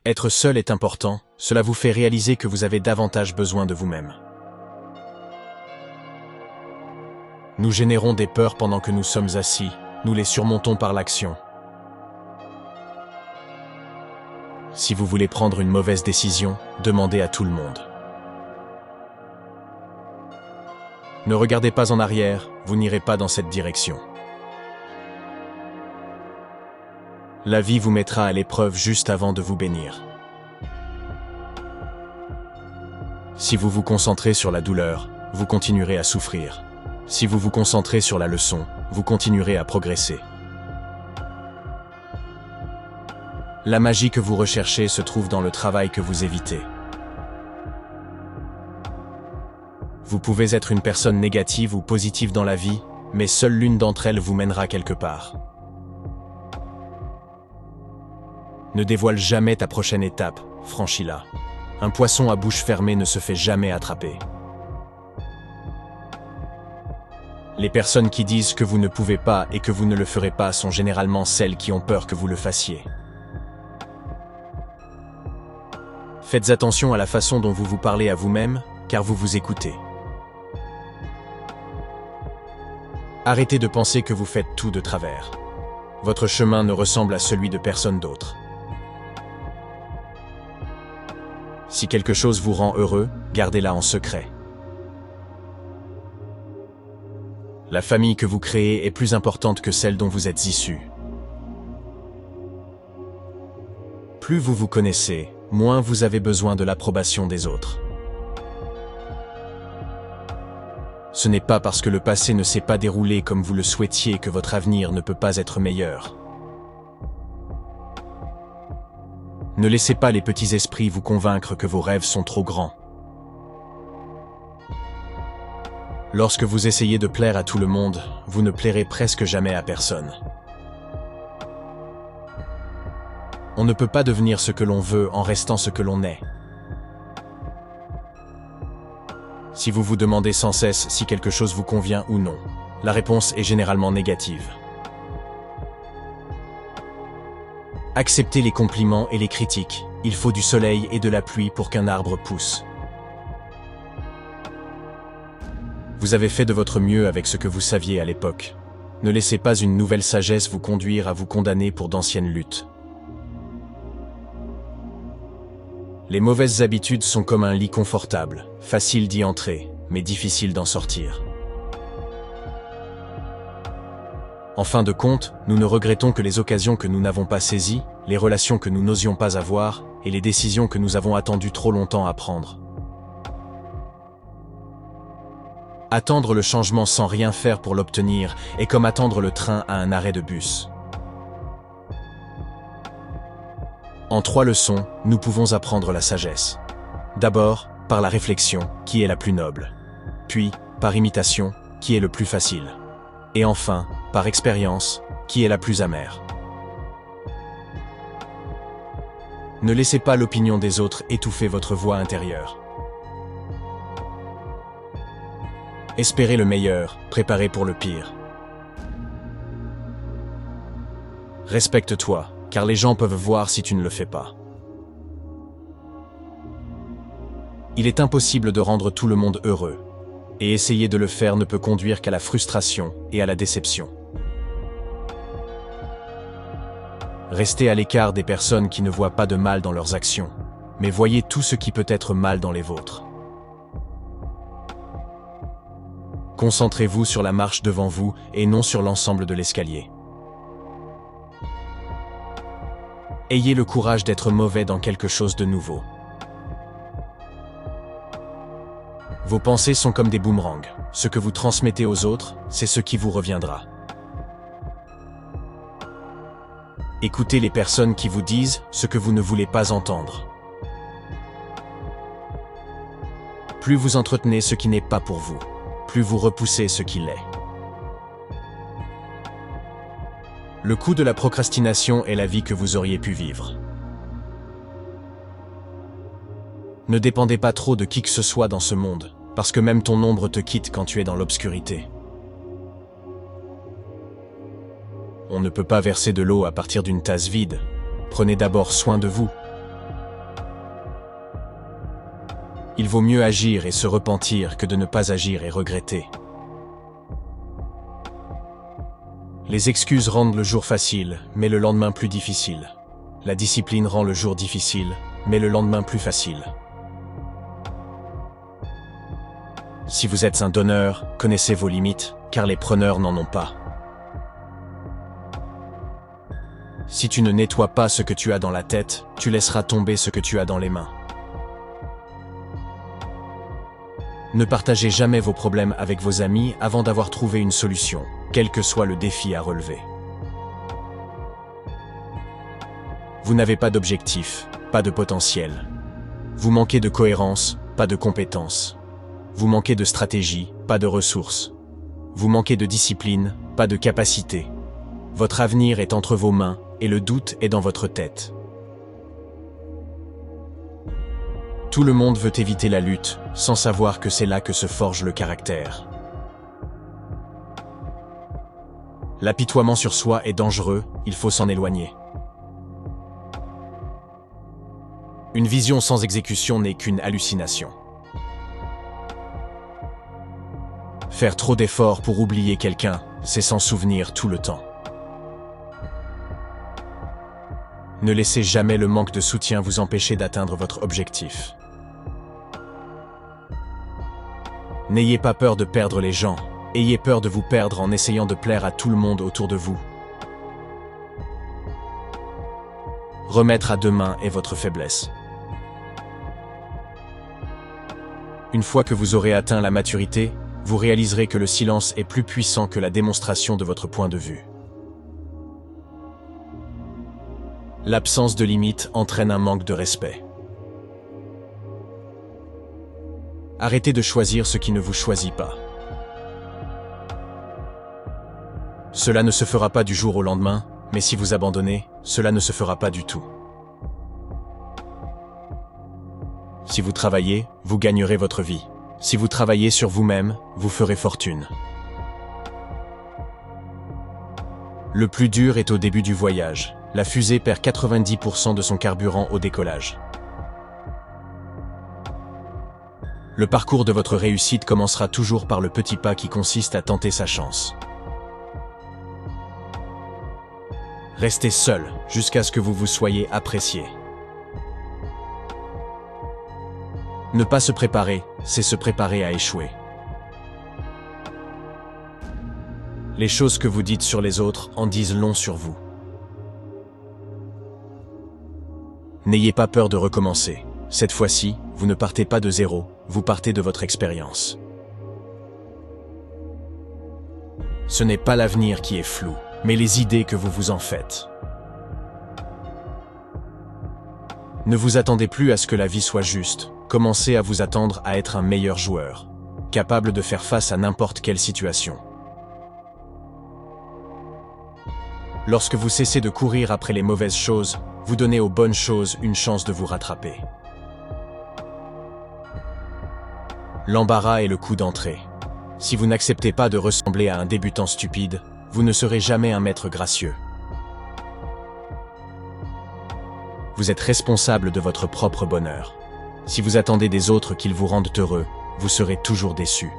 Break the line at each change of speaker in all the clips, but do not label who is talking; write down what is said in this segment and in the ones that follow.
Être seul est important, cela vous fait réaliser que vous avez davantage besoin de vous-même. Nous générons des peurs pendant que nous sommes assis, nous les surmontons par l'action. Si vous voulez prendre une mauvaise décision, demandez à tout le monde. Ne regardez pas en arrière, vous n'irez pas dans cette direction. La vie vous mettra à l'épreuve juste avant de vous bénir. Si vous vous concentrez sur la douleur, vous continuerez à souffrir. Si vous vous concentrez sur la leçon, vous continuerez à progresser. La magie que vous recherchez se trouve dans le travail que vous évitez. Vous pouvez être une personne négative ou positive dans la vie, mais seule l'une d'entre elles vous mènera quelque part. Ne dévoile jamais ta prochaine étape, franchis-la. Un poisson à bouche fermée ne se fait jamais attraper. Les personnes qui disent que vous ne pouvez pas et que vous ne le ferez pas sont généralement celles qui ont peur que vous le fassiez. Faites attention à la façon dont vous vous parlez à vous-même, car vous vous écoutez. Arrêtez de penser que vous faites tout de travers. Votre chemin ne ressemble à celui de personne d'autre. Si quelque chose vous rend heureux, gardez-la en secret. La famille que vous créez est plus importante que celle dont vous êtes issu. Plus vous vous connaissez, moins vous avez besoin de l'approbation des autres. Ce n'est pas parce que le passé ne s'est pas déroulé comme vous le souhaitiez que votre avenir ne peut pas être meilleur. Ne laissez pas les petits esprits vous convaincre que vos rêves sont trop grands. Lorsque vous essayez de plaire à tout le monde, vous ne plairez presque jamais à personne. On ne peut pas devenir ce que l'on veut en restant ce que l'on est. Si vous vous demandez sans cesse si quelque chose vous convient ou non, la réponse est généralement négative. Acceptez les compliments et les critiques. Il faut du soleil et de la pluie pour qu'un arbre pousse. Vous avez fait de votre mieux avec ce que vous saviez à l'époque. Ne laissez pas une nouvelle sagesse vous conduire à vous condamner pour d'anciennes luttes. Les mauvaises habitudes sont comme un lit confortable, facile d'y entrer, mais difficile d'en sortir. En fin de compte, nous ne regrettons que les occasions que nous n'avons pas saisies, les relations que nous n'osions pas avoir, et les décisions que nous avons attendu trop longtemps à prendre. Attendre le changement sans rien faire pour l'obtenir est comme attendre le train à un arrêt de bus. En 3 leçons, nous pouvons apprendre la sagesse. D'abord, par la réflexion, qui est la plus noble. Puis, par imitation, qui est le plus facile. Et enfin, par expérience, qui est la plus amère. Ne laissez pas l'opinion des autres étouffer votre voix intérieure. Espérez le meilleur, préparez pour le pire. Respecte-toi, car les gens peuvent voir si tu ne le fais pas. Il est impossible de rendre tout le monde heureux, et essayer de le faire ne peut conduire qu'à la frustration et à la déception. Restez à l'écart des personnes qui ne voient pas de mal dans leurs actions, mais voyez tout ce qui peut être mal dans les vôtres. Concentrez-vous sur la marche devant vous et non sur l'ensemble de l'escalier. Ayez le courage d'être mauvais dans quelque chose de nouveau. Vos pensées sont comme des boomerangs. Ce que vous transmettez aux autres, c'est ce qui vous reviendra. Écoutez les personnes qui vous disent ce que vous ne voulez pas entendre. Plus vous entretenez ce qui n'est pas pour vous, plus vous repoussez ce qui l'est. Le coût de la procrastination est la vie que vous auriez pu vivre. Ne dépendez pas trop de qui que ce soit dans ce monde, parce que même ton ombre te quitte quand tu es dans l'obscurité. On ne peut pas verser de l'eau à partir d'une tasse vide. Prenez d'abord soin de vous. Il vaut mieux agir et se repentir que de ne pas agir et regretter. Les excuses rendent le jour facile, mais le lendemain plus difficile. La discipline rend le jour difficile, mais le lendemain plus facile. Si vous êtes un donneur, connaissez vos limites, car les preneurs n'en ont pas. Si tu ne nettoies pas ce que tu as dans la tête, tu laisseras tomber ce que tu as dans les mains. Ne partagez jamais vos problèmes avec vos amis avant d'avoir trouvé une solution, quel que soit le défi à relever. Vous n'avez pas d'objectif, pas de potentiel. Vous manquez de cohérence, pas de compétences. Vous manquez de stratégie, pas de ressources. Vous manquez de discipline, pas de capacité. Votre avenir est entre vos mains et le doute est dans votre tête. Tout le monde veut éviter la lutte, sans savoir que c'est là que se forge le caractère. L'apitoiement sur soi est dangereux, il faut s'en éloigner. Une vision sans exécution n'est qu'une hallucination. Faire trop d'efforts pour oublier quelqu'un, c'est s'en souvenir tout le temps. Ne laissez jamais le manque de soutien vous empêcher d'atteindre votre objectif. N'ayez pas peur de perdre les gens, ayez peur de vous perdre en essayant de plaire à tout le monde autour de vous. Remettre à demain est votre faiblesse. Une fois que vous aurez atteint la maturité, vous réaliserez que le silence est plus puissant que la démonstration de votre point de vue. L'absence de limite entraîne un manque de respect. Arrêtez de choisir ce qui ne vous choisit pas. Cela ne se fera pas du jour au lendemain, mais si vous abandonnez, cela ne se fera pas du tout. Si vous travaillez, vous gagnerez votre vie. Si vous travaillez sur vous-même, vous ferez fortune. Le plus dur est au début du voyage. La fusée perd 90% de son carburant au décollage. Le parcours de votre réussite commencera toujours par le petit pas qui consiste à tenter sa chance. Restez seul jusqu'à ce que vous vous soyez apprécié. Ne pas se préparer, c'est se préparer à échouer. Les choses que vous dites sur les autres en disent long sur vous. N'ayez pas peur de recommencer. Cette fois-ci, vous ne partez pas de zéro, vous partez de votre expérience. Ce n'est pas l'avenir qui est flou, mais les idées que vous vous en faites. Ne vous attendez plus à ce que la vie soit juste, commencez à vous attendre à être un meilleur joueur, capable de faire face à n'importe quelle situation. Lorsque vous cessez de courir après les mauvaises choses, vous donnez aux bonnes choses une chance de vous rattraper. L'embarras est le coup d'entrée. Si vous n'acceptez pas de ressembler à un débutant stupide, vous ne serez jamais un maître gracieux. Vous êtes responsable de votre propre bonheur. Si vous attendez des autres qu'ils vous rendent heureux, vous serez toujours déçu.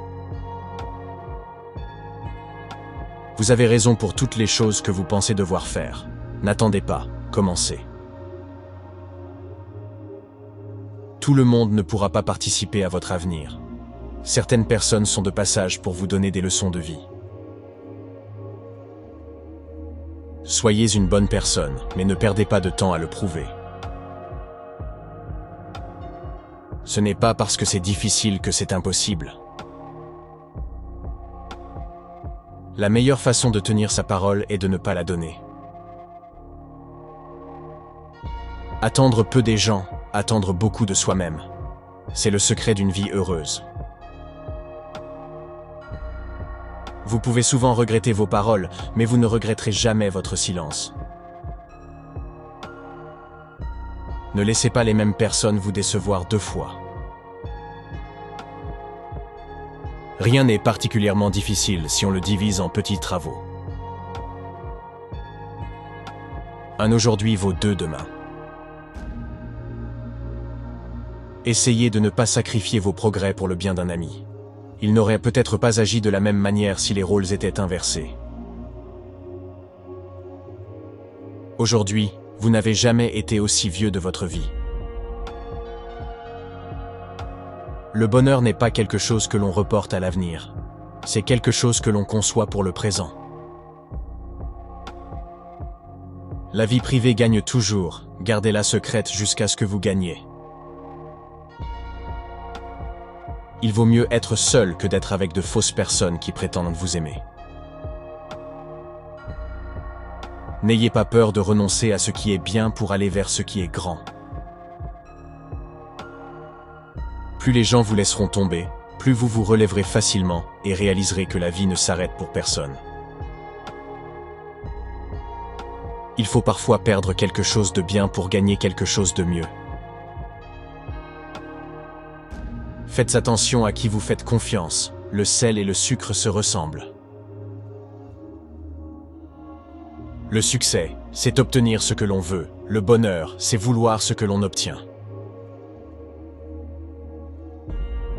Vous avez raison pour toutes les choses que vous pensez devoir faire. N'attendez pas, commencez. Tout le monde ne pourra pas participer à votre avenir. Certaines personnes sont de passage pour vous donner des leçons de vie. Soyez une bonne personne, mais ne perdez pas de temps à le prouver. Ce n'est pas parce que c'est difficile que c'est impossible. La meilleure façon de tenir sa parole est de ne pas la donner. Attendre peu des gens, attendre beaucoup de soi-même. C'est le secret d'une vie heureuse. Vous pouvez souvent regretter vos paroles, mais vous ne regretterez jamais votre silence. Ne laissez pas les mêmes personnes vous décevoir 2 fois. Rien n'est particulièrement difficile si on le divise en petits travaux. Un aujourd'hui vaut 2 demain. Essayez de ne pas sacrifier vos progrès pour le bien d'un ami. Il n'aurait peut-être pas agi de la même manière si les rôles étaient inversés. Aujourd'hui, vous n'avez jamais été aussi vieux de votre vie. Le bonheur n'est pas quelque chose que l'on reporte à l'avenir. C'est quelque chose que l'on conçoit pour le présent. La vie privée gagne toujours, gardez-la secrète jusqu'à ce que vous gagniez. Il vaut mieux être seul que d'être avec de fausses personnes qui prétendent vous aimer. N'ayez pas peur de renoncer à ce qui est bien pour aller vers ce qui est grand. Plus les gens vous laisseront tomber, plus vous vous relèverez facilement et réaliserez que la vie ne s'arrête pour personne. Il faut parfois perdre quelque chose de bien pour gagner quelque chose de mieux. Faites attention à qui vous faites confiance, le sel et le sucre se ressemblent. Le succès, c'est obtenir ce que l'on veut, le bonheur, c'est vouloir ce que l'on obtient.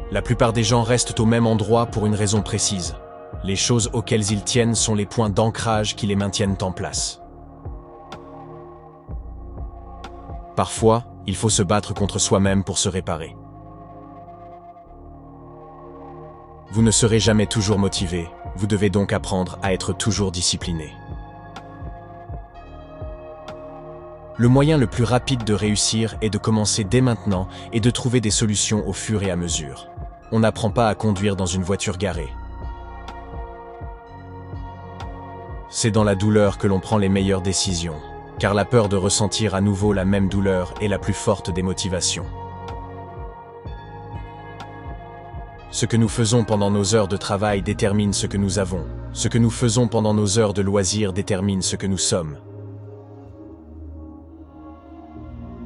La plupart des gens restent au même endroit pour une raison précise. Les choses auxquelles ils tiennent sont les points d'ancrage qui les maintiennent en place. Parfois, il faut se battre contre soi-même pour se réparer. Vous ne serez jamais toujours motivé, vous devez donc apprendre à être toujours discipliné. Le moyen le plus rapide de réussir est de commencer dès maintenant et de trouver des solutions au fur et à mesure. On n'apprend pas à conduire dans une voiture garée. C'est dans la douleur que l'on prend les meilleures décisions, car la peur de ressentir à nouveau la même douleur est la plus forte des motivations. Ce que nous faisons pendant nos heures de travail détermine ce que nous avons. Ce que nous faisons pendant nos heures de loisirs détermine ce que nous sommes.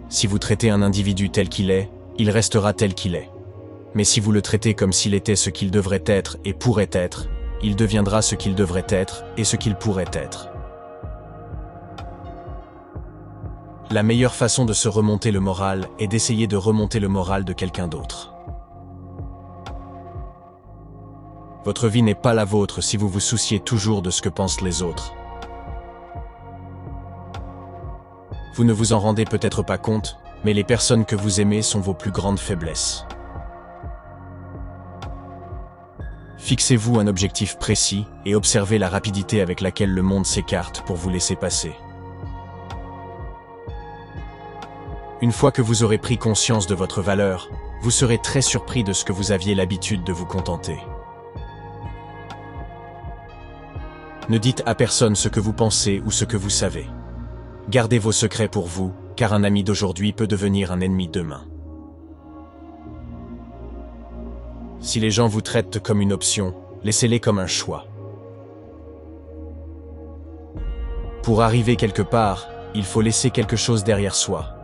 Si vous traitez un individu tel qu'il est, il restera tel qu'il est. Mais si vous le traitez comme s'il était ce qu'il devrait être et pourrait être, il deviendra ce qu'il devrait être et ce qu'il pourrait être. La meilleure façon de se remonter le moral est d'essayer de remonter le moral de quelqu'un d'autre. Votre vie n'est pas la vôtre si vous vous souciez toujours de ce que pensent les autres. Vous ne vous en rendez peut-être pas compte, mais les personnes que vous aimez sont vos plus grandes faiblesses. Fixez-vous un objectif précis et observez la rapidité avec laquelle le monde s'écarte pour vous laisser passer. Une fois que vous aurez pris conscience de votre valeur, vous serez très surpris de ce que vous aviez l'habitude de vous contenter. Ne dites à personne ce que vous pensez ou ce que vous savez. Gardez vos secrets pour vous, car un ami d'aujourd'hui peut devenir un ennemi demain. Si les gens vous traitent comme une option, laissez-les comme un choix. Pour arriver quelque part, il faut laisser quelque chose derrière soi.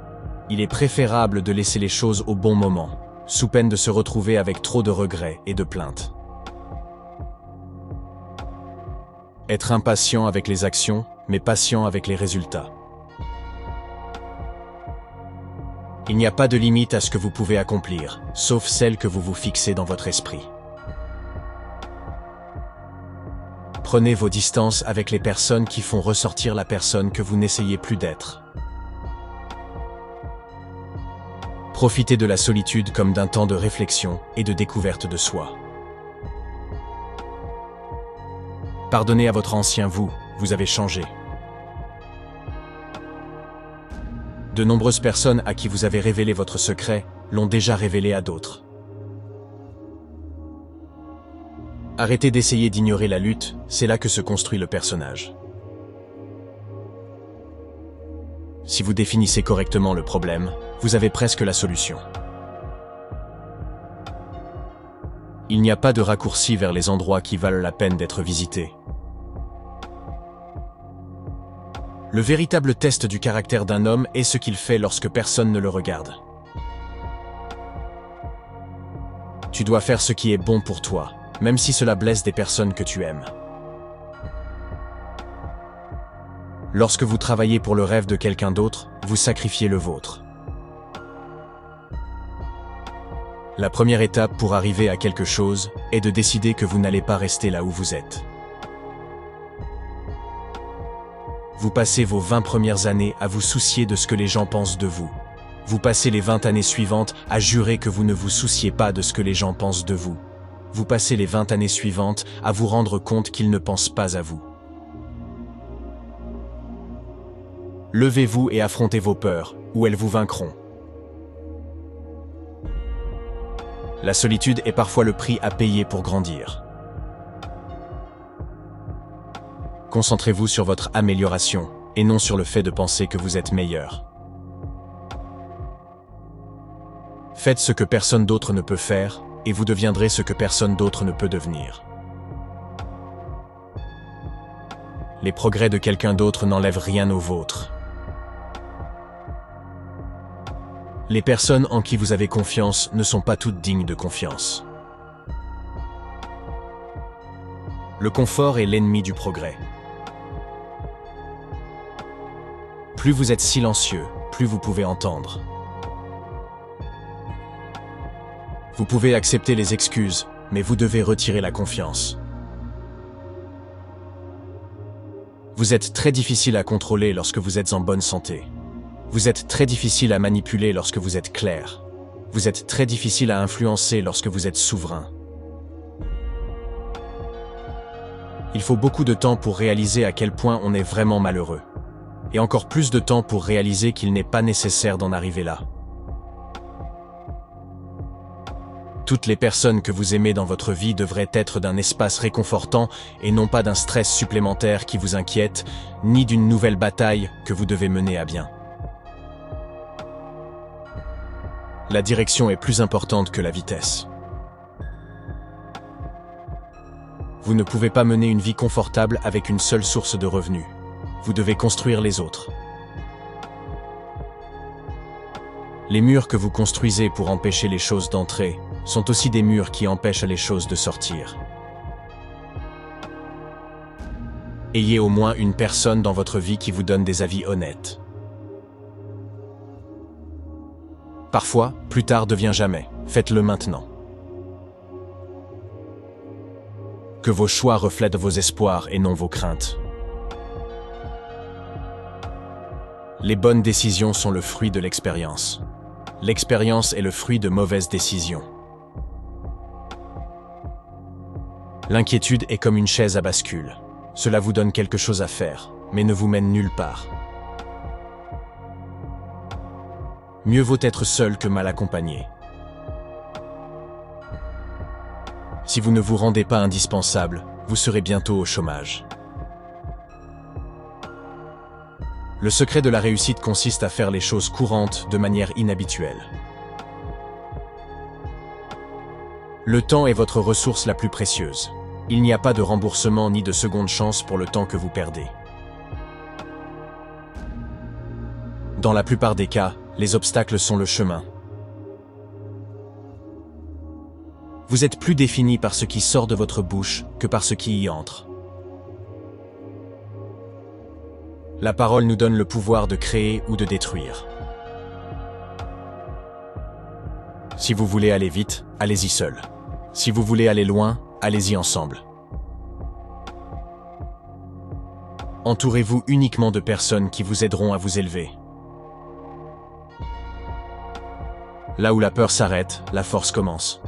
Il est préférable de laisser les choses au bon moment, sous peine de se retrouver avec trop de regrets et de plaintes. Être impatient avec les actions, mais patient avec les résultats. Il n'y a pas de limite à ce que vous pouvez accomplir, sauf celle que vous vous fixez dans votre esprit. Prenez vos distances avec les personnes qui font ressortir la personne que vous n'essayez plus d'être. Profitez de la solitude comme d'un temps de réflexion et de découverte de soi. Pardonnez à votre ancien vous, vous avez changé. De nombreuses personnes à qui vous avez révélé votre secret l'ont déjà révélé à d'autres. Arrêtez d'essayer d'ignorer la lutte, c'est là que se construit le personnage. Si vous définissez correctement le problème, vous avez presque la solution. Il n'y a pas de raccourci vers les endroits qui valent la peine d'être visités. Le véritable test du caractère d'un homme est ce qu'il fait lorsque personne ne le regarde. Tu dois faire ce qui est bon pour toi, même si cela blesse des personnes que tu aimes. Lorsque vous travaillez pour le rêve de quelqu'un d'autre, vous sacrifiez le vôtre. La première étape pour arriver à quelque chose est de décider que vous n'allez pas rester là où vous êtes. Vous passez vos 20 premières années à vous soucier de ce que les gens pensent de vous. Vous passez les 20 années suivantes à jurer que vous ne vous souciez pas de ce que les gens pensent de vous. Vous passez les 20 années suivantes à vous rendre compte qu'ils ne pensent pas à vous. Levez-vous et affrontez vos peurs, ou elles vous vaincront. La solitude est parfois le prix à payer pour grandir. Concentrez-vous sur votre amélioration, et non sur le fait de penser que vous êtes meilleur. Faites ce que personne d'autre ne peut faire, et vous deviendrez ce que personne d'autre ne peut devenir. Les progrès de quelqu'un d'autre n'enlèvent rien au vôtre. Les personnes en qui vous avez confiance ne sont pas toutes dignes de confiance. Le confort est l'ennemi du progrès. Plus vous êtes silencieux, plus vous pouvez entendre. Vous pouvez accepter les excuses, mais vous devez retirer la confiance. Vous êtes très difficile à contrôler lorsque vous êtes en bonne santé. Vous êtes très difficile à manipuler lorsque vous êtes clair. Vous êtes très difficile à influencer lorsque vous êtes souverain. Il faut beaucoup de temps pour réaliser à quel point on est vraiment malheureux. Et encore plus de temps pour réaliser qu'il n'est pas nécessaire d'en arriver là. Toutes les personnes que vous aimez dans votre vie devraient être d'un espace réconfortant et non pas d'un stress supplémentaire qui vous inquiète, ni d'une nouvelle bataille que vous devez mener à bien. La direction est plus importante que la vitesse. Vous ne pouvez pas mener une vie confortable avec une seule source de revenus. Vous devez construire les autres. Les murs que vous construisez pour empêcher les choses d'entrer sont aussi des murs qui empêchent les choses de sortir. Ayez au moins une personne dans votre vie qui vous donne des avis honnêtes. Parfois, plus tard devient jamais. Faites-le maintenant. Que vos choix reflètent vos espoirs et non vos craintes. Les bonnes décisions sont le fruit de l'expérience. L'expérience est le fruit de mauvaises décisions. L'inquiétude est comme une chaise à bascule. Cela vous donne quelque chose à faire, mais ne vous mène nulle part. Mieux vaut être seul que mal accompagné. Si vous ne vous rendez pas indispensable, vous serez bientôt au chômage. Le secret de la réussite consiste à faire les choses courantes de manière inhabituelle. Le temps est votre ressource la plus précieuse. Il n'y a pas de remboursement ni de seconde chance pour le temps que vous perdez. Dans la plupart des cas, les obstacles sont le chemin. Vous êtes plus défini par ce qui sort de votre bouche que par ce qui y entre. La parole nous donne le pouvoir de créer ou de détruire. Si vous voulez aller vite, allez-y seul. Si vous voulez aller loin, allez-y ensemble. Entourez-vous uniquement de personnes qui vous aideront à vous élever. Là où la peur s'arrête, la force commence.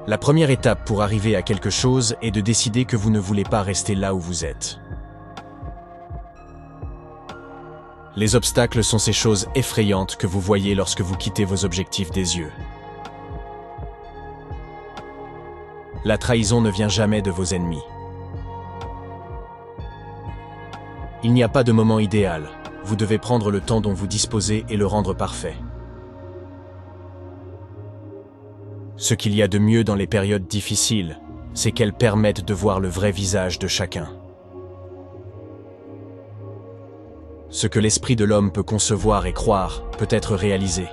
La première étape pour arriver à quelque chose est de décider que vous ne voulez pas rester là où vous êtes. Les obstacles sont ces choses effrayantes que vous voyez lorsque vous quittez vos objectifs des yeux. La trahison ne vient jamais de vos ennemis. Il n'y a pas de moment idéal. Vous devez prendre le temps dont vous disposez et le rendre parfait. Ce qu'il y a de mieux dans les périodes difficiles, c'est qu'elles permettent de voir le vrai visage de chacun. Ce que l'esprit de l'homme peut concevoir et croire peut être réalisé.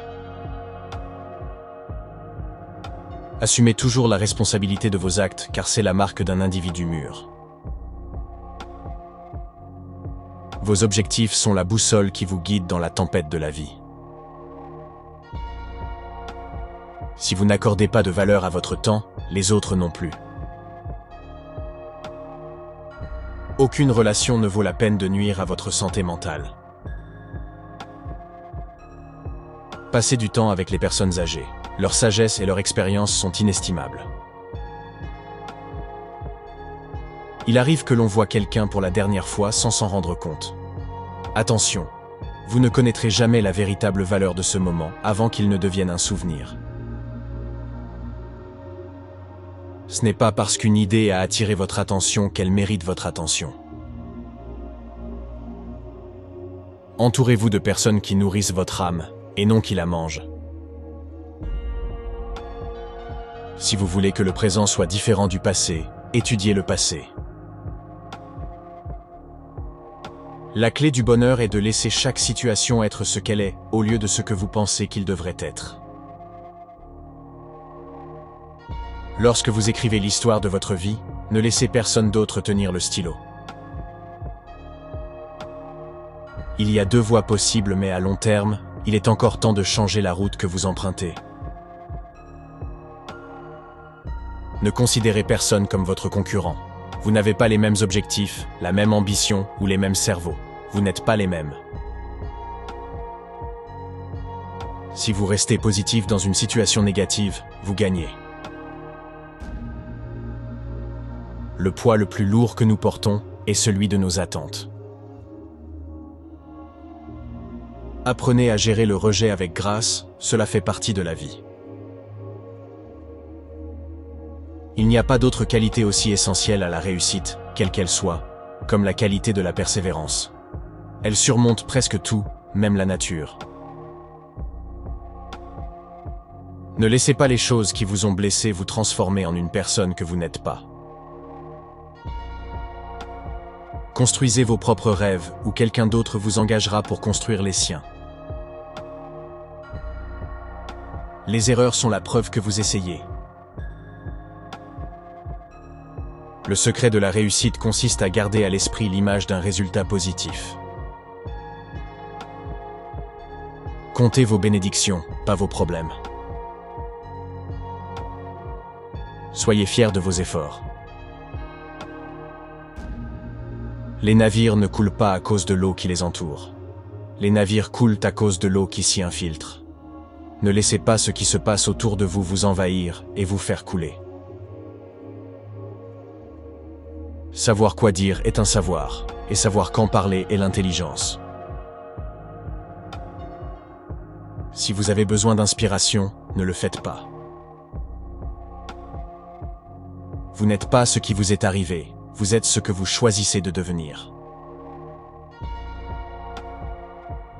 Assumez toujours la responsabilité de vos actes, car c'est la marque d'un individu mûr. Vos objectifs sont la boussole qui vous guide dans la tempête de la vie. Si vous n'accordez pas de valeur à votre temps, les autres non plus. Aucune relation ne vaut la peine de nuire à votre santé mentale. Passez du temps avec les personnes âgées. Leur sagesse et leur expérience sont inestimables. Il arrive que l'on voit quelqu'un pour la dernière fois sans s'en rendre compte. Attention, vous ne connaîtrez jamais la véritable valeur de ce moment avant qu'il ne devienne un souvenir. Ce n'est pas parce qu'une idée a attiré votre attention qu'elle mérite votre attention. Entourez-vous de personnes qui nourrissent votre âme, et non qui la mangent. Si vous voulez que le présent soit différent du passé, étudiez le passé. La clé du bonheur est de laisser chaque situation être ce qu'elle est, au lieu de ce que vous pensez qu'il devrait être. Lorsque vous écrivez l'histoire de votre vie, ne laissez personne d'autre tenir le stylo. Il y a deux voies possibles, mais à long terme, il est encore temps de changer la route que vous empruntez. Ne considérez personne comme votre concurrent. Vous n'avez pas les mêmes objectifs, la même ambition ou les mêmes cerveaux. Vous n'êtes pas les mêmes. Si vous restez positif dans une situation négative, vous gagnez. Le poids le plus lourd que nous portons est celui de nos attentes. Apprenez à gérer le rejet avec grâce, cela fait partie de la vie. Il n'y a pas d'autre qualité aussi essentielle à la réussite, quelle qu'elle soit, comme la qualité de la persévérance. Elle surmonte presque tout, même la nature. Ne laissez pas les choses qui vous ont blessé vous transformer en une personne que vous n'êtes pas. Construisez vos propres rêves ou quelqu'un d'autre vous engagera pour construire les siens. Les erreurs sont la preuve que vous essayez. Le secret de la réussite consiste à garder à l'esprit l'image d'un résultat positif. Comptez vos bénédictions, pas vos problèmes. Soyez fiers de vos efforts. Les navires ne coulent pas à cause de l'eau qui les entoure. Les navires coulent à cause de l'eau qui s'y infiltre. Ne laissez pas ce qui se passe autour de vous vous envahir et vous faire couler. Savoir quoi dire est un savoir, et savoir quand parler est l'intelligence. Si vous avez besoin d'inspiration, ne le faites pas. Vous n'êtes pas ce qui vous est arrivé. Vous êtes ce que vous choisissez de devenir.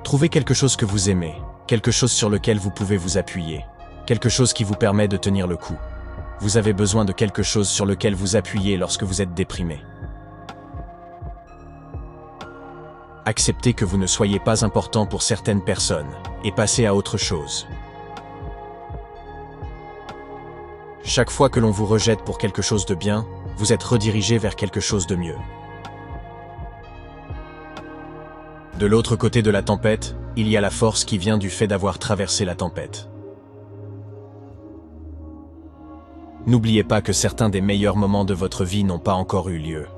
Trouvez quelque chose que vous aimez, quelque chose sur lequel vous pouvez vous appuyer, quelque chose qui vous permet de tenir le coup. Vous avez besoin de quelque chose sur lequel vous appuyez lorsque vous êtes déprimé. Acceptez que vous ne soyez pas important pour certaines personnes et passez à autre chose. Chaque fois que l'on vous rejette pour quelque chose de bien, vous êtes redirigé vers quelque chose de mieux. De l'autre côté de la tempête, il y a la force qui vient du fait d'avoir traversé la tempête. N'oubliez pas que certains des meilleurs moments de votre vie n'ont pas encore eu lieu.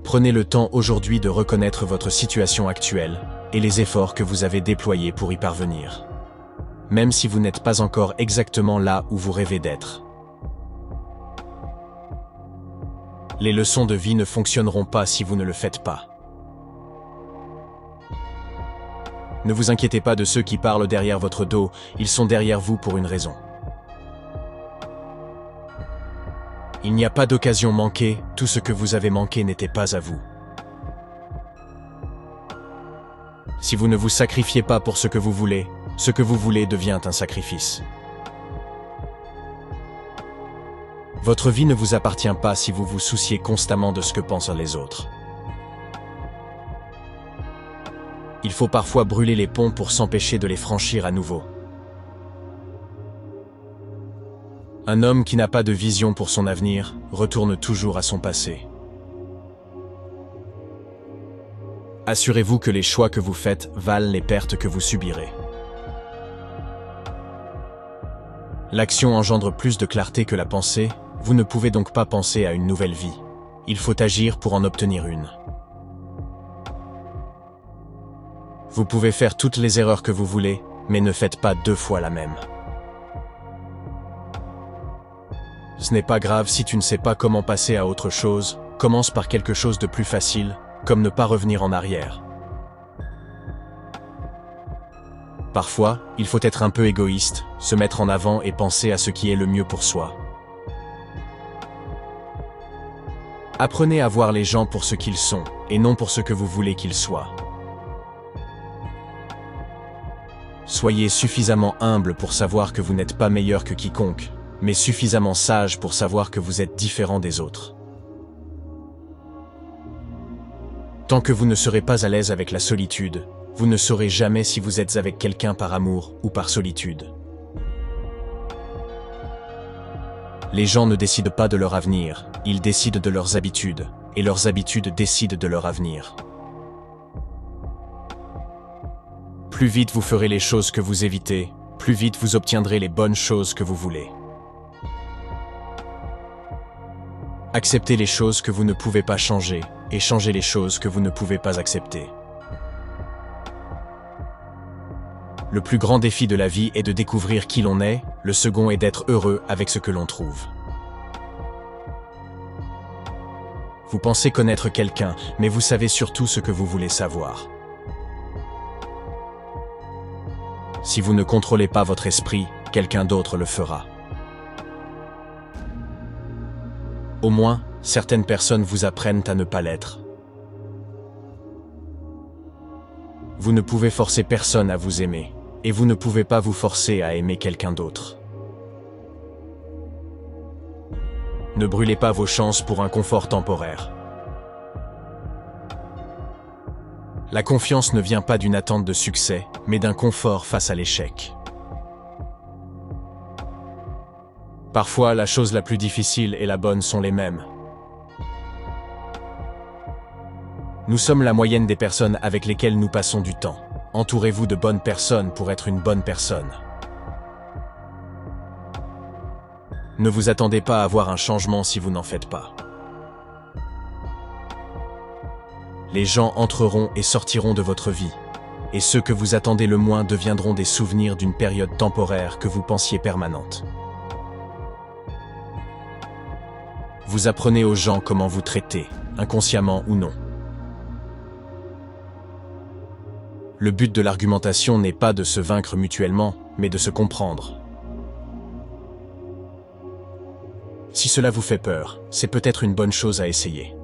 Prenez le temps aujourd'hui de reconnaître votre situation actuelle et les efforts que vous avez déployés pour y parvenir. Même si vous n'êtes pas encore exactement là où vous rêvez d'être. Les leçons de vie ne fonctionneront pas si vous ne le faites pas. Ne vous inquiétez pas de ceux qui parlent derrière votre dos, ils sont derrière vous pour une raison. Il n'y a pas d'occasion manquée, tout ce que vous avez manqué n'était pas à vous. Si vous ne vous sacrifiez pas pour ce que vous voulez devient un sacrifice. Votre vie ne vous appartient pas si vous vous souciez constamment de ce que pensent les autres. Il faut parfois brûler les ponts pour s'empêcher de les franchir à nouveau. Un homme qui n'a pas de vision pour son avenir retourne toujours à son passé. Assurez-vous que les choix que vous faites valent les pertes que vous subirez. L'action engendre plus de clarté que la pensée, vous ne pouvez donc pas penser à une nouvelle vie. Il faut agir pour en obtenir une. Vous pouvez faire toutes les erreurs que vous voulez, mais ne faites pas 2 fois la même. Ce n'est pas grave si tu ne sais pas comment passer à autre chose, commence par quelque chose de plus facile, comme ne pas revenir en arrière. Parfois, il faut être un peu égoïste, se mettre en avant et penser à ce qui est le mieux pour soi. Apprenez à voir les gens pour ce qu'ils sont, et non pour ce que vous voulez qu'ils soient. Soyez suffisamment humble pour savoir que vous n'êtes pas meilleur que quiconque, mais suffisamment sage pour savoir que vous êtes différent des autres. Tant que vous ne serez pas à l'aise avec la solitude, vous ne saurez jamais si vous êtes avec quelqu'un par amour ou par solitude. Les gens ne décident pas de leur avenir, ils décident de leurs habitudes, et leurs habitudes décident de leur avenir. Plus vite vous ferez les choses que vous évitez, plus vite vous obtiendrez les bonnes choses que vous voulez. Acceptez les choses que vous ne pouvez pas changer, et changez les choses que vous ne pouvez pas accepter. Le plus grand défi de la vie est de découvrir qui l'on est, le second est d'être heureux avec ce que l'on trouve. Vous pensez connaître quelqu'un, mais vous savez surtout ce que vous voulez savoir. Si vous ne contrôlez pas votre esprit, quelqu'un d'autre le fera. Au moins, certaines personnes vous apprennent à ne pas l'être. Vous ne pouvez forcer personne à vous aimer, et vous ne pouvez pas vous forcer à aimer quelqu'un d'autre. Ne brûlez pas vos chances pour un confort temporaire. La confiance ne vient pas d'une attente de succès, mais d'un confort face à l'échec. Parfois, la chose la plus difficile et la bonne sont les mêmes. Nous sommes la moyenne des personnes avec lesquelles nous passons du temps. Entourez-vous de bonnes personnes pour être une bonne personne. Ne vous attendez pas à voir un changement si vous n'en faites pas. Les gens entreront et sortiront de votre vie, et ceux que vous attendez le moins deviendront des souvenirs d'une période temporaire que vous pensiez permanente. Vous apprenez aux gens comment vous traiter, inconsciemment ou non. Le but de l'argumentation n'est pas de se vaincre mutuellement, mais de se comprendre. Si cela vous fait peur, c'est peut-être une bonne chose à essayer.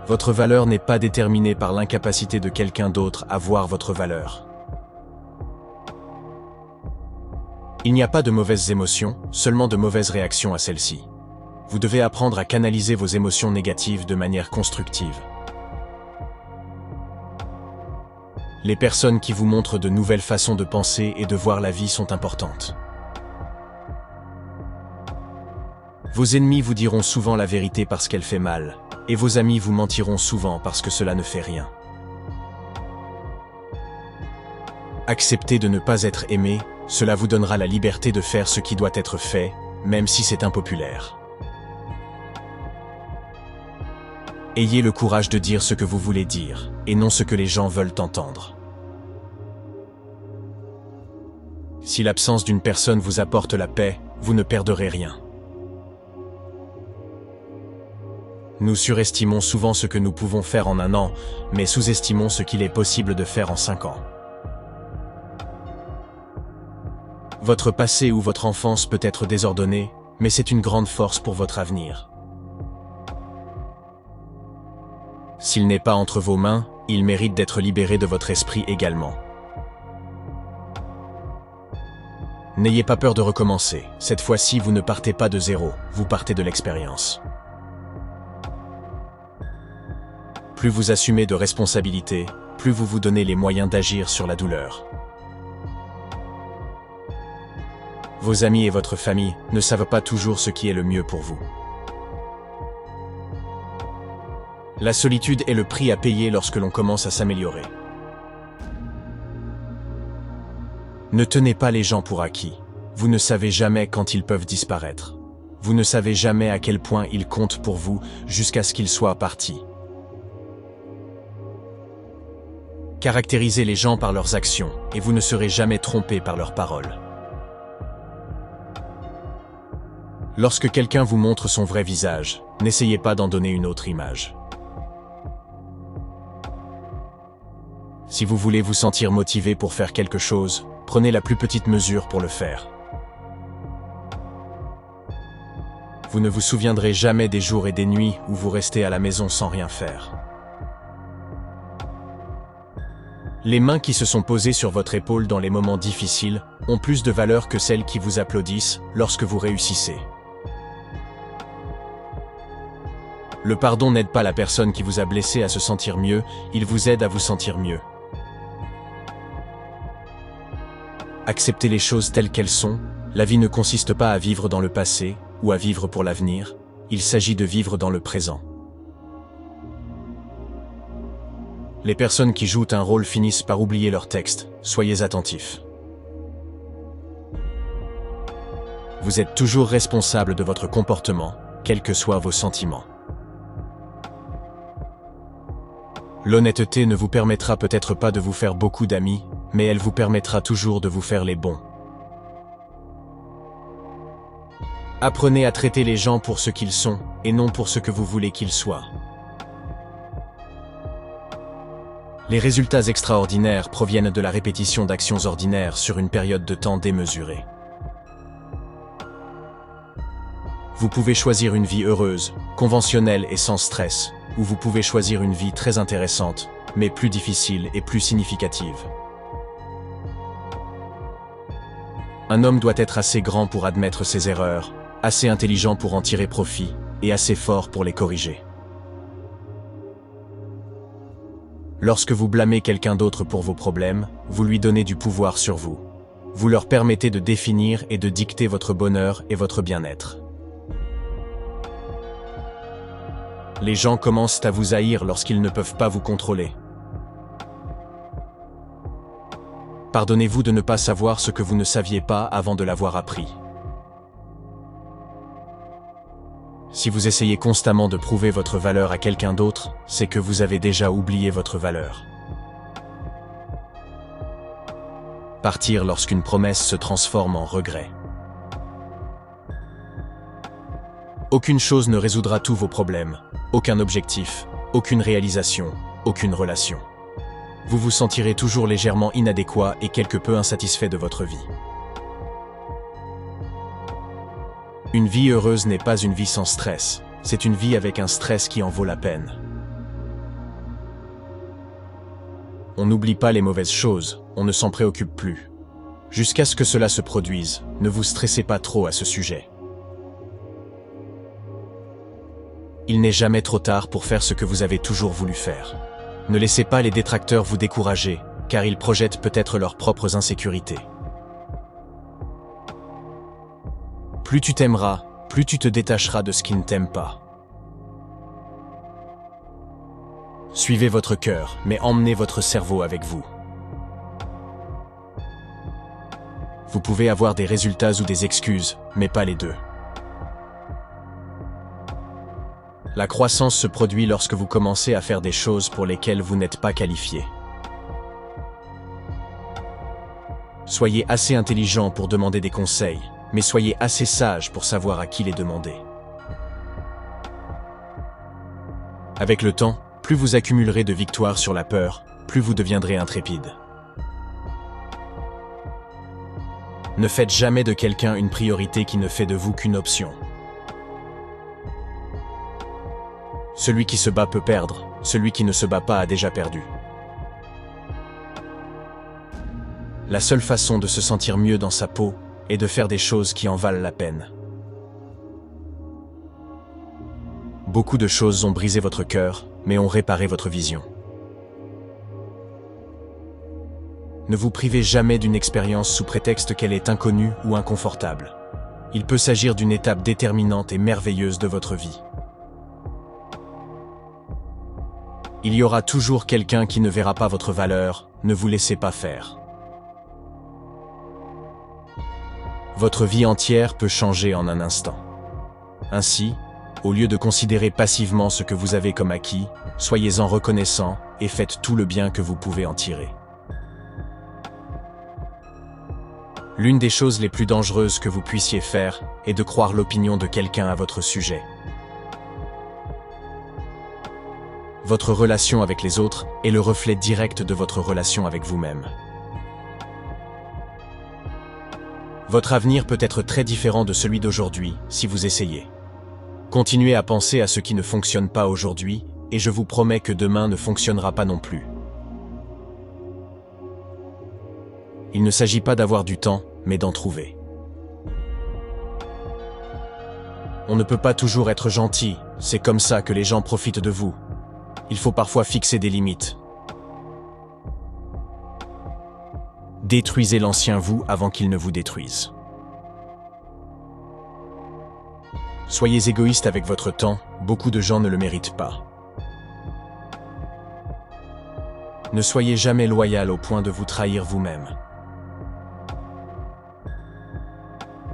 Votre valeur n'est pas déterminée par l'incapacité de quelqu'un d'autre à voir votre valeur. Il n'y a pas de mauvaises émotions, seulement de mauvaises réactions à celles-ci. Vous devez apprendre à canaliser vos émotions négatives de manière constructive. Les personnes qui vous montrent de nouvelles façons de penser et de voir la vie sont importantes. Vos ennemis vous diront souvent la vérité parce qu'elle fait mal, et vos amis vous mentiront souvent parce que cela ne fait rien. Acceptez de ne pas être aimé, cela vous donnera la liberté de faire ce qui doit être fait, même si c'est impopulaire. Ayez le courage de dire ce que vous voulez dire, et non ce que les gens veulent entendre. Si l'absence d'une personne vous apporte la paix, vous ne perdrez rien. Nous surestimons souvent ce que nous pouvons faire en 1 an, mais sous-estimons ce qu'il est possible de faire en 5 ans. Votre passé ou votre enfance peut être désordonné, mais c'est une grande force pour votre avenir. S'il n'est pas entre vos mains, il mérite d'être libéré de votre esprit également. N'ayez pas peur de recommencer. Cette fois-ci, vous ne partez pas de zéro, vous partez de l'expérience. Plus vous assumez de responsabilités, plus vous vous donnez les moyens d'agir sur la douleur. Vos amis et votre famille ne savent pas toujours ce qui est le mieux pour vous. La solitude est le prix à payer lorsque l'on commence à s'améliorer. Ne tenez pas les gens pour acquis. Vous ne savez jamais quand ils peuvent disparaître. Vous ne savez jamais à quel point ils comptent pour vous jusqu'à ce qu'ils soient partis. Caractérisez les gens par leurs actions et vous ne serez jamais trompé par leurs paroles. Lorsque quelqu'un vous montre son vrai visage, n'essayez pas d'en donner une autre image. Si vous voulez vous sentir motivé pour faire quelque chose, prenez la plus petite mesure pour le faire. Vous ne vous souviendrez jamais des jours et des nuits où vous restez à la maison sans rien faire. Les mains qui se sont posées sur votre épaule dans les moments difficiles ont plus de valeur que celles qui vous applaudissent lorsque vous réussissez. Le pardon n'aide pas la personne qui vous a blessé à se sentir mieux, il vous aide à vous sentir mieux. Acceptez les choses telles qu'elles sont. La vie ne consiste pas à vivre dans le passé ou à vivre pour l'avenir, il s'agit de vivre dans le présent. Les personnes qui jouent un rôle finissent par oublier leur texte, soyez attentifs. Vous êtes toujours responsable de votre comportement, quels que soient vos sentiments. L'honnêteté ne vous permettra peut-être pas de vous faire beaucoup d'amis, mais elle vous permettra toujours de vous faire les bons. Apprenez à traiter les gens pour ce qu'ils sont, et non pour ce que vous voulez qu'ils soient. Les résultats extraordinaires proviennent de la répétition d'actions ordinaires sur une période de temps démesurée. Vous pouvez choisir une vie heureuse, conventionnelle et sans stress, ou vous pouvez choisir une vie très intéressante, mais plus difficile et plus significative. Un homme doit être assez grand pour admettre ses erreurs, assez intelligent pour en tirer profit, et assez fort pour les corriger. Lorsque vous blâmez quelqu'un d'autre pour vos problèmes, vous lui donnez du pouvoir sur vous. Vous leur permettez de définir et de dicter votre bonheur et votre bien-être. Les gens commencent à vous haïr lorsqu'ils ne peuvent pas vous contrôler. Pardonnez-vous de ne pas savoir ce que vous ne saviez pas avant de l'avoir appris. Si vous essayez constamment de prouver votre valeur à quelqu'un d'autre, c'est que vous avez déjà oublié votre valeur. Partir lorsqu'une promesse se transforme en regret. Aucune chose ne résoudra tous vos problèmes, aucun objectif, aucune réalisation, aucune relation. Vous vous sentirez toujours légèrement inadéquat et quelque peu insatisfait de votre vie. Une vie heureuse n'est pas une vie sans stress, c'est une vie avec un stress qui en vaut la peine. On n'oublie pas les mauvaises choses, on ne s'en préoccupe plus. Jusqu'à ce que cela se produise, ne vous stressez pas trop à ce sujet. Il n'est jamais trop tard pour faire ce que vous avez toujours voulu faire. Ne laissez pas les détracteurs vous décourager, car ils projettent peut-être leurs propres insécurités. Plus tu t'aimeras, plus tu te détacheras de ce qui ne t'aime pas. Suivez votre cœur, mais emmenez votre cerveau avec vous. Vous pouvez avoir des résultats ou des excuses, mais pas les deux. La croissance se produit lorsque vous commencez à faire des choses pour lesquelles vous n'êtes pas qualifié. Soyez assez intelligent pour demander des conseils, mais soyez assez sage pour savoir à qui les demander. Avec le temps, plus vous accumulerez de victoires sur la peur, plus vous deviendrez intrépide. Ne faites jamais de quelqu'un une priorité qui ne fait de vous qu'une option. Celui qui se bat peut perdre, celui qui ne se bat pas a déjà perdu. La seule façon de se sentir mieux dans sa peau est de faire des choses qui en valent la peine. Beaucoup de choses ont brisé votre cœur, mais ont réparé votre vision. Ne vous privez jamais d'une expérience sous prétexte qu'elle est inconnue ou inconfortable. Il peut s'agir d'une étape déterminante et merveilleuse de votre vie. Il y aura toujours quelqu'un qui ne verra pas votre valeur, ne vous laissez pas faire. votre vie entière peut changer en un instant. Ainsi, au lieu de considérer passivement ce que vous avez comme acquis, soyez-en reconnaissant et faites tout le bien que vous pouvez en tirer. L'une des choses les plus dangereuses que vous puissiez faire est de croire l'opinion de quelqu'un à votre sujet. Votre relation avec les autres est le reflet direct de votre relation avec vous-même. Votre avenir peut être très différent de celui d'aujourd'hui si vous essayez. Continuez à penser à ce qui ne fonctionne pas aujourd'hui et je vous promets que demain ne fonctionnera pas non plus. Il ne s'agit pas d'avoir du temps, mais d'en trouver. On ne peut pas toujours être gentil, c'est comme ça que les gens profitent de vous. Il faut parfois fixer des limites. Détruisez l'ancien vous avant qu'il ne vous détruise. Soyez égoïste avec votre temps, beaucoup de gens ne le méritent pas. Ne soyez jamais loyal au point de vous trahir vous-même.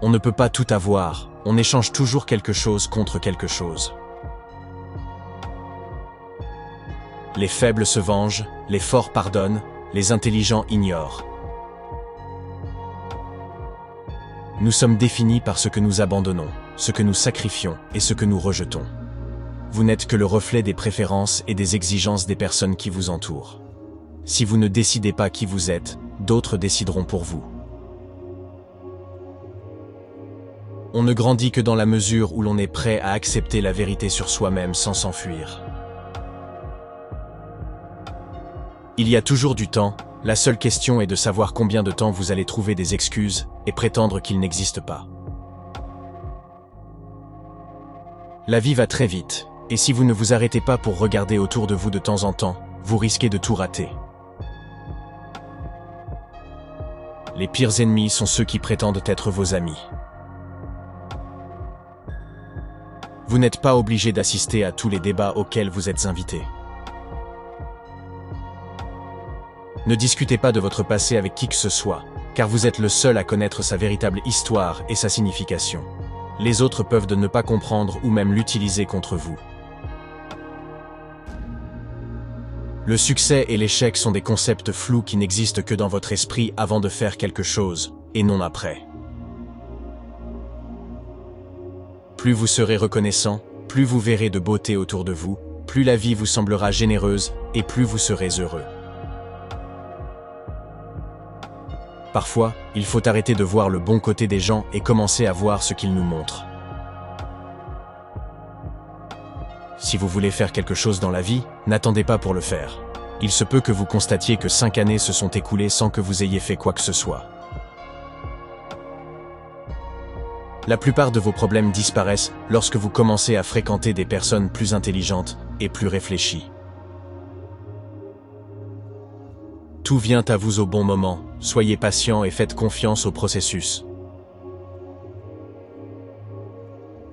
On ne peut pas tout avoir, on échange toujours quelque chose contre quelque chose. Les faibles se vengent, les forts pardonnent, les intelligents ignorent. Nous sommes définis par ce que nous abandonnons, ce que nous sacrifions et ce que nous rejetons. Vous n'êtes que le reflet des préférences et des exigences des personnes qui vous entourent. Si vous ne décidez pas qui vous êtes, d'autres décideront pour vous. On ne grandit que dans la mesure où l'on est prêt à accepter la vérité sur soi-même sans s'enfuir. Il y a toujours du temps, la seule question est de savoir combien de temps vous allez trouver des excuses et prétendre qu'il n'existe pas. La vie va très vite, et si vous ne vous arrêtez pas pour regarder autour de vous de temps en temps, vous risquez de tout rater. Les pires ennemis sont ceux qui prétendent être vos amis. Vous n'êtes pas obligé d'assister à tous les débats auxquels vous êtes invité. Ne discutez pas de votre passé avec qui que ce soit, car vous êtes le seul à connaître sa véritable histoire et sa signification. Les autres peuvent ne pas comprendre ou même l'utiliser contre vous. Le succès et l'échec sont des concepts flous qui n'existent que dans votre esprit avant de faire quelque chose, et non après. Plus vous serez reconnaissant, plus vous verrez de beauté autour de vous, plus la vie vous semblera généreuse et plus vous serez heureux. Parfois, il faut arrêter de voir le bon côté des gens et commencer à voir ce qu'ils nous montrent. Si vous voulez faire quelque chose dans la vie, n'attendez pas pour le faire. Il se peut que vous constatiez que 5 années se sont écoulées sans que vous ayez fait quoi que ce soit. La plupart de vos problèmes disparaissent lorsque vous commencez à fréquenter des personnes plus intelligentes et plus réfléchies. Tout vient à vous au bon moment, soyez patient et faites confiance au processus.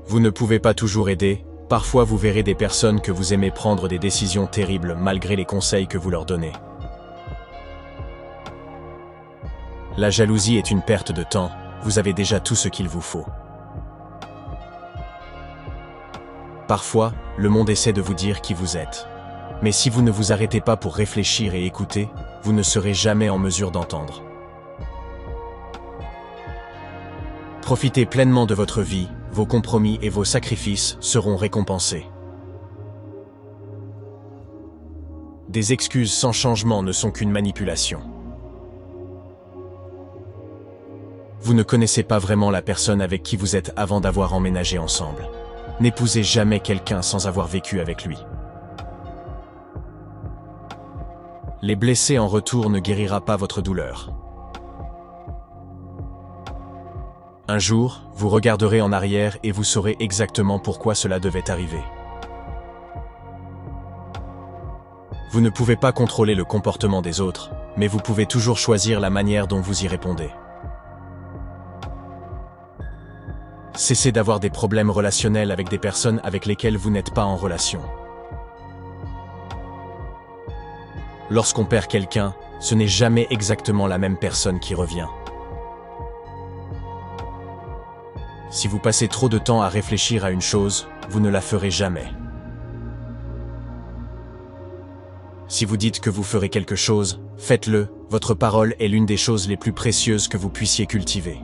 Vous ne pouvez pas toujours aider, parfois vous verrez des personnes que vous aimez prendre des décisions terribles malgré les conseils que vous leur donnez. La jalousie est une perte de temps, vous avez déjà tout ce qu'il vous faut. Parfois, le monde essaie de vous dire qui vous êtes. Mais si vous ne vous arrêtez pas pour réfléchir et écouter, vous ne serez jamais en mesure d'entendre. Profitez pleinement de votre vie, vos compromis et vos sacrifices seront récompensés. Des excuses sans changement ne sont qu'une manipulation. Vous ne connaissez pas vraiment la personne avec qui vous êtes avant d'avoir emménagé ensemble. N'épousez jamais quelqu'un sans avoir vécu avec lui. Les blesser en retour ne guérira pas votre douleur. Un jour, vous regarderez en arrière et vous saurez exactement pourquoi cela devait arriver. Vous ne pouvez pas contrôler le comportement des autres, mais vous pouvez toujours choisir la manière dont vous y répondez. Cessez d'avoir des problèmes relationnels avec des personnes avec lesquelles vous n'êtes pas en relation. Lorsqu'on perd quelqu'un, ce n'est jamais exactement la même personne qui revient. Si vous passez trop de temps à réfléchir à une chose, vous ne la ferez jamais. Si vous dites que vous ferez quelque chose, faites-le, votre parole est l'une des choses les plus précieuses que vous puissiez cultiver.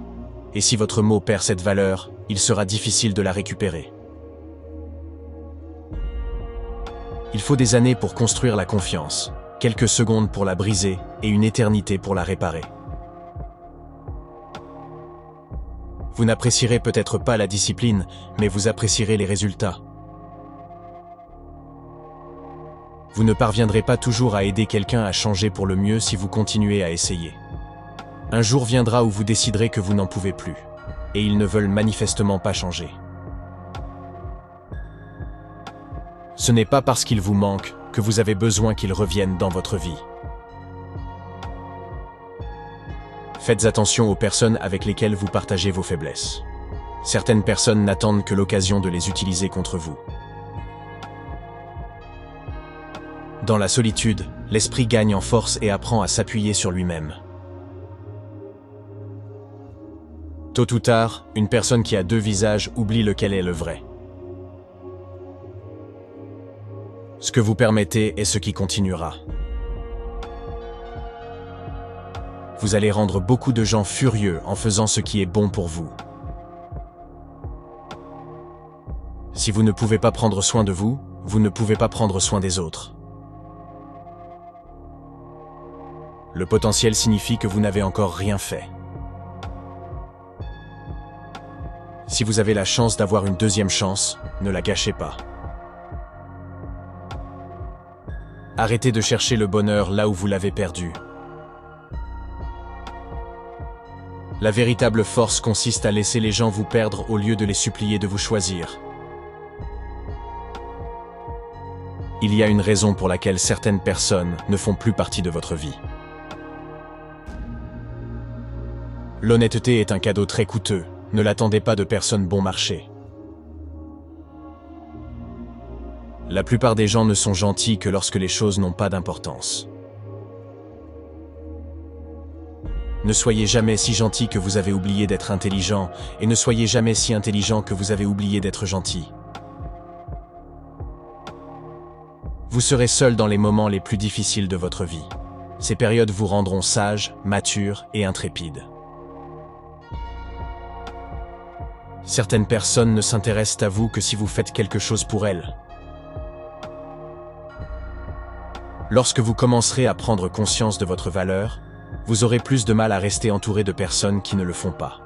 Et si votre mot perd cette valeur, il sera difficile de la récupérer. Il faut des années pour construire la confiance, quelques secondes pour la briser et une éternité pour la réparer. Vous n'apprécierez peut-être pas la discipline, mais vous apprécierez les résultats. Vous ne parviendrez pas toujours à aider quelqu'un à changer pour le mieux si vous continuez à essayer. Un jour viendra où vous déciderez que vous n'en pouvez plus, et ils ne veulent manifestement pas changer. Ce n'est pas parce qu'ils vous manquent que vous avez besoin qu'ils reviennent dans votre vie. Faites attention aux personnes avec lesquelles vous partagez vos faiblesses. Certaines personnes n'attendent que l'occasion de les utiliser contre vous. Dans la solitude, l'esprit gagne en force et apprend à s'appuyer sur lui-même. Tôt ou tard, une personne qui a deux visages oublie lequel est le vrai. Ce que vous permettez est ce qui continuera. Vous allez rendre beaucoup de gens furieux en faisant ce qui est bon pour vous. Si vous ne pouvez pas prendre soin de vous, vous ne pouvez pas prendre soin des autres. Le potentiel signifie que vous n'avez encore rien fait. Si vous avez la chance d'avoir une deuxième chance, ne la gâchez pas. Arrêtez de chercher le bonheur là où vous l'avez perdu. La véritable force consiste à laisser les gens vous perdre au lieu de les supplier de vous choisir. Il y a une raison pour laquelle certaines personnes ne font plus partie de votre vie. L'honnêteté est un cadeau très coûteux, ne l'attendez pas de personnes bon marché. La plupart des gens ne sont gentils que lorsque les choses n'ont pas d'importance. Ne soyez jamais si gentil que vous avez oublié d'être intelligent, et ne soyez jamais si intelligent que vous avez oublié d'être gentil. Vous serez seul dans les moments les plus difficiles de votre vie. Ces périodes vous rendront sage, mature et intrépide. Certaines personnes ne s'intéressent à vous que si vous faites quelque chose pour elles. Lorsque vous commencerez à prendre conscience de votre valeur, vous aurez plus de mal à rester entouré de personnes qui ne le font pas.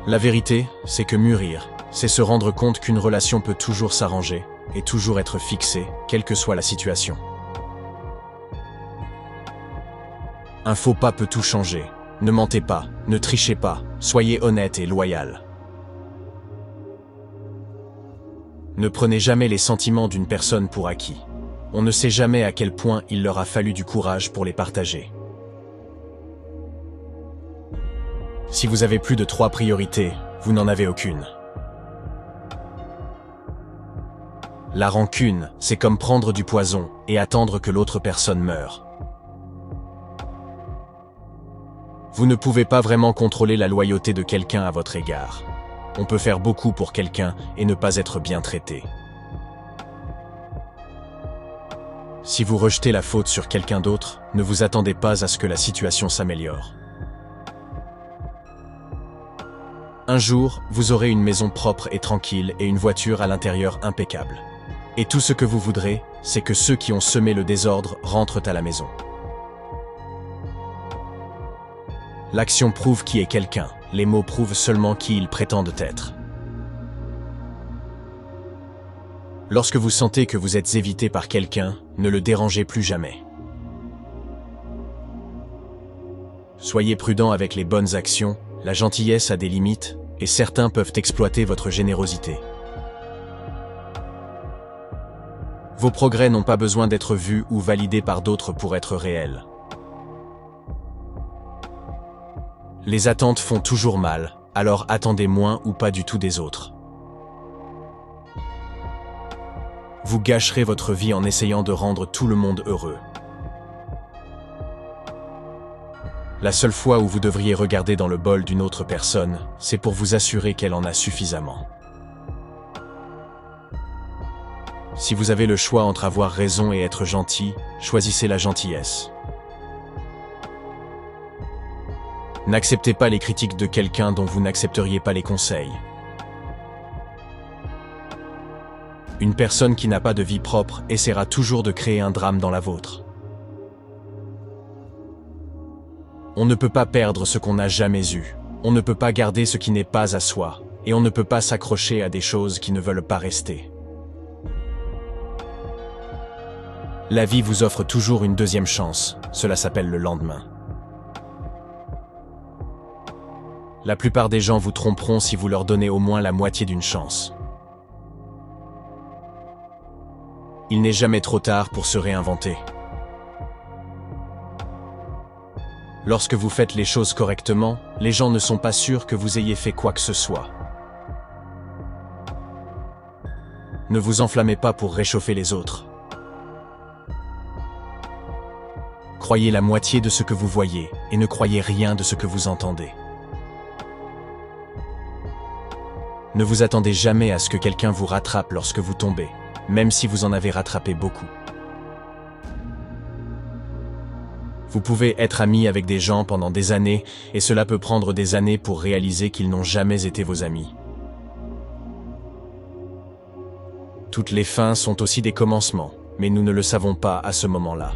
La vérité, c'est que mûrir, c'est se rendre compte qu'une relation peut toujours s'arranger et toujours être fixée, quelle que soit la situation. Un faux pas peut tout changer. Ne mentez pas, ne trichez pas, soyez honnête et loyal. Ne prenez jamais les sentiments d'une personne pour acquis. On ne sait jamais à quel point il leur a fallu du courage pour les partager. Si vous avez plus de 3 priorités, vous n'en avez aucune. La rancune, c'est comme prendre du poison et attendre que l'autre personne meure. Vous ne pouvez pas vraiment contrôler la loyauté de quelqu'un à votre égard. On peut faire beaucoup pour quelqu'un et ne pas être bien traité. Si vous rejetez la faute sur quelqu'un d'autre, ne vous attendez pas à ce que la situation s'améliore. Un jour, vous aurez une maison propre et tranquille et une voiture à l'intérieur impeccable. Et tout ce que vous voudrez, c'est que ceux qui ont semé le désordre rentrent à la maison. L'action prouve qui est quelqu'un, les mots prouvent seulement qui ils prétendent être. Lorsque vous sentez que vous êtes évité par quelqu'un, ne le dérangez plus jamais. Soyez prudent avec les bonnes actions, la gentillesse a des limites, et certains peuvent exploiter votre générosité. Vos progrès n'ont pas besoin d'être vus ou validés par d'autres pour être réels. Les attentes font toujours mal, alors attendez moins ou pas du tout des autres. Vous gâcherez votre vie en essayant de rendre tout le monde heureux. La seule fois où vous devriez regarder dans le bol d'une autre personne, c'est pour vous assurer qu'elle en a suffisamment. Si vous avez le choix entre avoir raison et être gentil, choisissez la gentillesse. N'acceptez pas les critiques de quelqu'un dont vous n'accepteriez pas les conseils. Une personne qui n'a pas de vie propre essaiera toujours de créer un drame dans la vôtre. On ne peut pas perdre ce qu'on n'a jamais eu. On ne peut pas garder ce qui n'est pas à soi. Et on ne peut pas s'accrocher à des choses qui ne veulent pas rester. La vie vous offre toujours une deuxième chance. Cela s'appelle le lendemain. La plupart des gens vous tromperont si vous leur donnez au moins la moitié d'une chance. Il n'est jamais trop tard pour se réinventer. Lorsque vous faites les choses correctement, les gens ne sont pas sûrs que vous ayez fait quoi que ce soit. Ne vous enflammez pas pour réchauffer les autres. Croyez la moitié de ce que vous voyez et ne croyez rien de ce que vous entendez. Ne vous attendez jamais à ce que quelqu'un vous rattrape lorsque vous tombez, même si vous en avez rattrapé beaucoup. Vous pouvez être ami avec des gens pendant des années, et cela peut prendre des années pour réaliser qu'ils n'ont jamais été vos amis. Toutes les fins sont aussi des commencements, mais nous ne le savons pas à ce moment-là.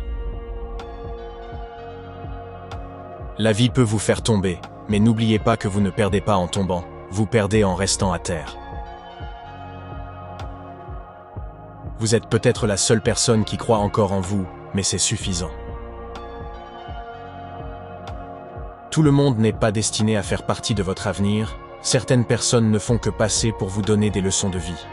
La vie peut vous faire tomber, mais n'oubliez pas que vous ne perdez pas en tombant, vous perdez en restant à terre. Vous êtes peut-être la seule personne qui croit encore en vous, mais c'est suffisant. Tout le monde n'est pas destiné à faire partie de votre avenir, certaines personnes ne font que passer pour vous donner des leçons de vie.